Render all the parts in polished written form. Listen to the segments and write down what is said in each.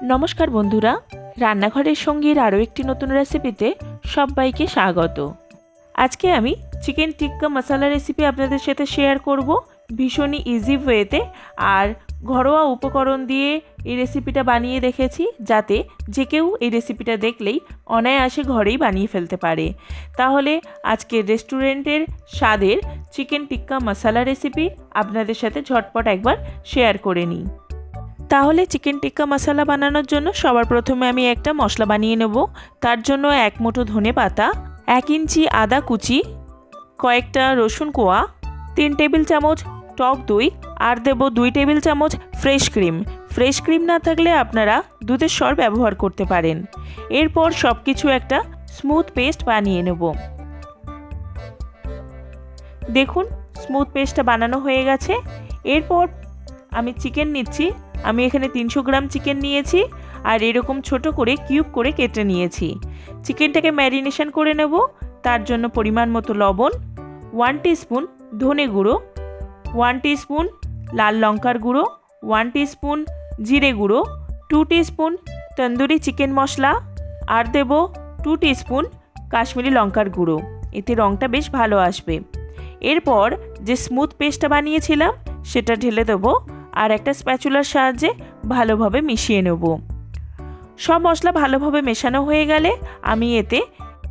নমস্কার বন্ধুরা, রান্নাঘরের সঙ্গীর আরও একটি নতুন রেসিপিতে সবাইকে স্বাগত। আজকে আমি চিকেন টিক্কা মশলা রেসিপি আপনাদের সাথে শেয়ার করব ভীষণই ইজি ওয়েতে। আর ঘরোয়া উপকরণ দিয়ে এই রেসিপিটা বানিয়ে দেখেছি, যাতে যে কেউ এই রেসিপিটা দেখলেই অনায়াসে ঘরেই বানিয়ে ফেলতে পারে। তাহলে আজকের রেস্টুরেন্টের স্বাদের চিকেন টিক্কা মশলা রেসিপি আপনাদের সাথে ঝটপট একবার শেয়ার করে নিই। তাহলে চিকেন টিক্কা মশলা বানানোর জন্য সবার প্রথমে আমি একটা মশলা বানিয়ে নেব। তার জন্য 1 মুঠো ধনে পাতা, 1 ইঞ্চি আদা কুচি, কয়েকটা রসুন কোয়া, 3 টেবিল চামচ টক দই, আর দেব 2 টেবিল চামচ ফ্রেশ ক্রিম। ফ্রেশ ক্রিম না থাকলে আপনারা দুধের সর ব্যবহার করতে পারেন। এরপর সব কিছু একটা স্মুথ পেস্ট বানিয়ে নেব। দেখুন স্মুথ পেস্টটা বানানো হয়ে গেছে। এরপর আমি চিকেন নিচ্ছি। আমি এখানে 300 গ্রাম চিকেন নিয়েছি আর এরকম ছোট করে কিউব করে কেটে নিয়েছি। চিকেনটাকে ম্যারিনেশন করে নেব। তার জন্য পরিমাণ মতো লবণ, 1 টিস্পুন ধনে গুঁড়ো, 1 টিস্পুন লাল লঙ্কার গুঁড়ো, 1 টিস্পুন জিরে গুঁড়ো, 2 টিস্পুন তন্দুরি চিকেন মশলা, আর দেব 2 টিস্পুন কাশ্মীরি লঙ্কার গুঁড়ো। এতে রঙটা বেশ ভালো আসবে। এরপর যে স্মুথ পেস্টটা বানিয়েছিলাম সেটা ঢেলে দেবো আর একটা স্প্যাচুলার সাহায্যে ভালোভাবে মিশিয়ে নেব। সব মশলা ভালোভাবে মেশানো হয়ে গেলে আমি এতে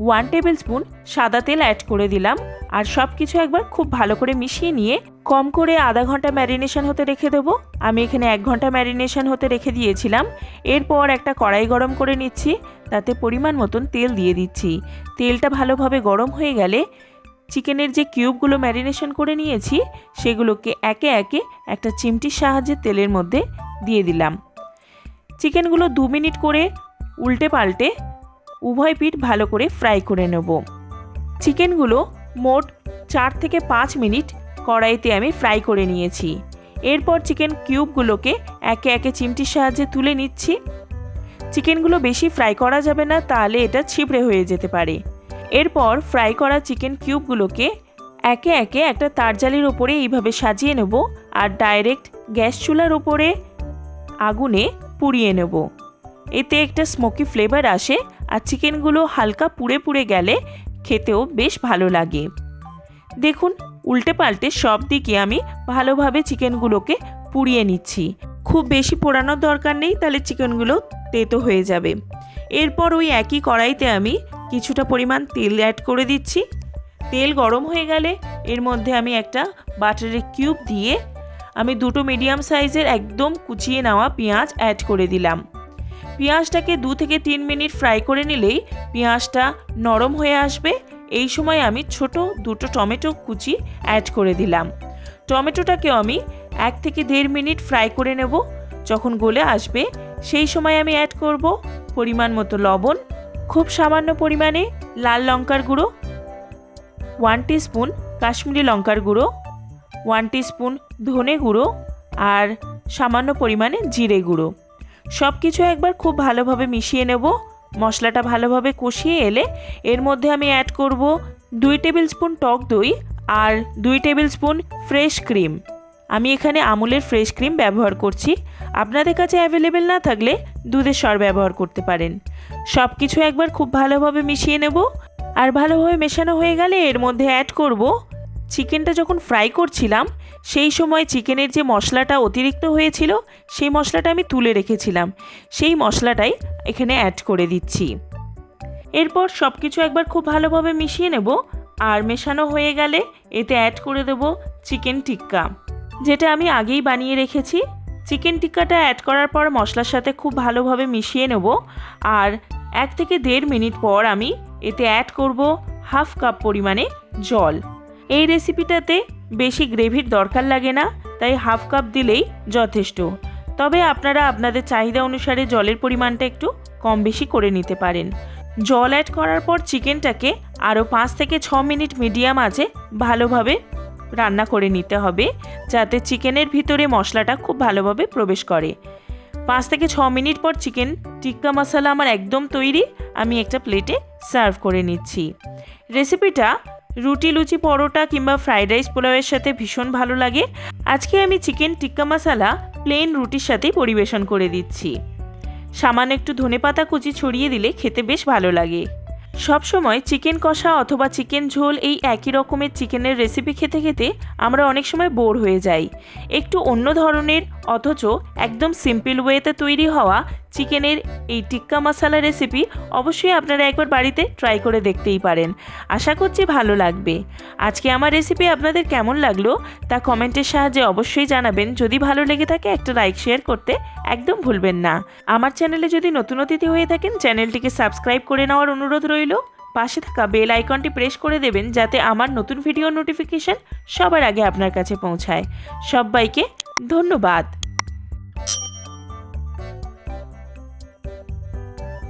1 টেবিল স্পুন সাদা তেল অ্যাড করে দিলাম আর সব কিছু একবার খুব ভালো করে মিশিয়ে নিয়ে কম করে আধা ঘন্টা ম্যারিনেশন হতে রেখে দেবো। আমি এখানে 1 ঘন্টা ম্যারিনেশন হতে রেখে দিয়েছিলাম। এরপর একটা কড়াই গরম করে নিচ্ছি, তাতে পরিমাণ মতন তেল দিয়ে দিচ্ছি। তেলটা ভালোভাবে গরম হয়ে গেলে চিকেনের যে কিউবগুলো ম্যারিনেশন করে নিয়েছি সেগুলোকে একে একে একটা চিমটির সাহায্যে তেলের মধ্যে দিয়ে দিলাম। চিকেনগুলো 2 মিনিট করে উল্টে পাল্টে উভয় পিঠ ভালো করে ফ্রাই করে নেব। চিকেনগুলো মোট 4 থেকে 5 মিনিট কড়াইতে আমি ফ্রাই করে নিয়েছি। এরপর চিকেন কিউবগুলোকে একে একে চিমটির সাহায্যে তুলে নিচ্ছি। চিকেনগুলো বেশি ফ্রাই করা যাবে না, তাহলে এটা ছিবড়ে হয়ে যেতে পারে। এরপর ফ্রাই করা চিকেন কিউবগুলোকে একে একে একটা তারজালির ওপরে এইভাবে সাজিয়ে নেব আর ডাইরেক্ট গ্যাস চুলার ওপরে আগুনে পুড়িয়ে নেব। এতে একটা স্মোকি ফ্লেভার আসে আর চিকেনগুলো হালকা পুড়ে পুড়ে গেলে খেতেও বেশ ভালো লাগে। দেখুন উল্টে পাল্টে সব দিকে আমি ভালোভাবে চিকেনগুলোকে পুড়িয়ে নিচ্ছি। খুব বেশি পোড়ানোর দরকার নেই, তাহলে চিকেনগুলো তেতো হয়ে যাবে। এরপর ওই একই কড়াইতে আমি কিছুটা পরিমাণ তেল অ্যাড করে দিচ্ছি। তেল গরম হয়ে গেলে এর মধ্যে আমি একটা বাটারের কিউব দিয়ে আমি 2টো মিডিয়াম সাইজের একদম কুচিয়ে নেওয়া পেঁয়াজ অ্যাড করে দিলাম। পেঁয়াজটাকে 2 থেকে 3 মিনিট ফ্রাই করে নিলেই পেঁয়াজটা নরম হয়ে আসবে। এই সময় আমি ছোট 2টো টমেটো কুচি অ্যাড করে দিলাম। টমেটোটাকেও আমি 1 থেকে 1.5 মিনিট ফ্রাই করে নেব। যখন গলে আসবে সেই সময় আমি অ্যাড করব পরিমাণ মতো লবণ, খুব সামান্য পরিমাণে লাল লঙ্কার গুঁড়ো, 1 টিস্পুন কাশ্মীরি লঙ্কার গুঁড়ো, 1 টিস্পুন ধনে গুঁড়ো আর সামান্য পরিমাণে জিরে গুঁড়ো। সব কিছু একবার খুব ভালোভাবে মিশিয়ে নেব। মশলাটা ভালোভাবে কষিয়ে এলে এর মধ্যে আমি অ্যাড করব 2 টেবিল স্পুন টক দই আর 2 টেবিল স্পুন ফ্রেশ ক্রিম। আমি এখানে আমুলের ফ্রেশ ক্রিম ব্যবহার করছি। আপনাদের কাছে অ্যাভেলেবেল না থাকলে দুধের সর ব্যবহার করতে পারেন। সব কিছু একবার খুব ভালোভাবে মিশিয়ে নেব আর ভালোভাবে মেশানো হয়ে গেলে এর মধ্যে অ্যাড করব চিকেনটা যখন ফ্রাই করছিলাম সেই সময় চিকেনের যে মশলাটা অতিরিক্ত হয়েছিল সেই মশলাটা আমি তুলে রেখেছিলাম, সেই মশলাটাই এখানে অ্যাড করে দিচ্ছি। এরপর সব কিছু একবার খুব ভালোভাবে মিশিয়ে নেব আর মেশানো হয়ে গেলে এতে অ্যাড করে দেব চিকেন টিক্কা, যেটা আমি আগেই বানিয়ে রেখেছি। চিকেন টিক্কাটা অ্যাড করার পর মশলার সাথে খুব ভালোভাবে মিশিয়ে নেব আর 1 থেকে 1.5 মিনিট পর আমি এতে অ্যাড করব হাফ কাপ পরিমাণে জল। এই রেসিপিটাতে বেশি গ্রেভির দরকার লাগে না, তাই হাফ কাপ দিলেই যথেষ্ট। তবে আপনারা আপনাদের চাহিদা অনুসারে জলের পরিমাণটা একটু কম বেশি করে নিতে পারেন। জল অ্যাড করার পর চিকেনটাকে আরও 5 থেকে 6 মিনিট মিডিয়াম আঁচে ভালোভাবে রান্না করে নিতে হবে, যাতে চিকেনের ভিতরে মশলাটা খুব ভালোভাবে প্রবেশ করে। 5 থেকে 6 মিনিট পর চিকেন টিক্কা মশলা আমার একদম তৈরি। আমি একটা প্লেটে সার্ভ করে নিচ্ছি। রেসিপিটা রুটি, লুচি, পরোটা কিংবা ফ্রাইড রাইস, পোলাওয়ের সাথে ভীষণ ভালো লাগে। আজকে আমি চিকেন টিক্কা মশলা প্লেন রুটির সাথে পরিবেশন করে দিচ্ছি। সামান্য একটু ধনেপাতা কুচি ছড়িয়ে দিলে খেতে বেশ ভালো লাগে। সব সময় চিকেন কষা অথবা চিকেন ঝোল এই একই রকমের চিকেনের রেসিপি খেতে খেতে আমরা অনেক সময় বোর হয়ে যাই। একটু অন্য ধরনের অথচ একদম সিম্পল ওয়েতে তৈরি হওয়া চিকেনের এই টিক্কা মশলা রেসিপি অবশ্যই আপনারা একবার বাড়িতে ট্রাই করে দেখতেই পারেন। আশা করছি ভালো লাগবে। আজকে আমার রেসিপি আপনাদের কেমন লাগলো তা কমেন্টের সাহায্যে অবশ্যই জানাবেন। যদি ভালো লেগে থাকে একটা লাইক শেয়ার করতে একদম ভুলবেন না। আমার চ্যানেলে যদি নতুন অতিথি হয়ে থাকেন চ্যানেলটিকে সাবস্ক্রাইব করে নেওয়ার অনুরোধ রইল। পাশে থাকা বেল আইকনটি প্রেস করে দেবেন যাতে আমার নতুন ভিডিও নোটিফিকেশন সবার আগে আপনার কাছে পৌঁছায়। সবাইকে ধন্যবাদ।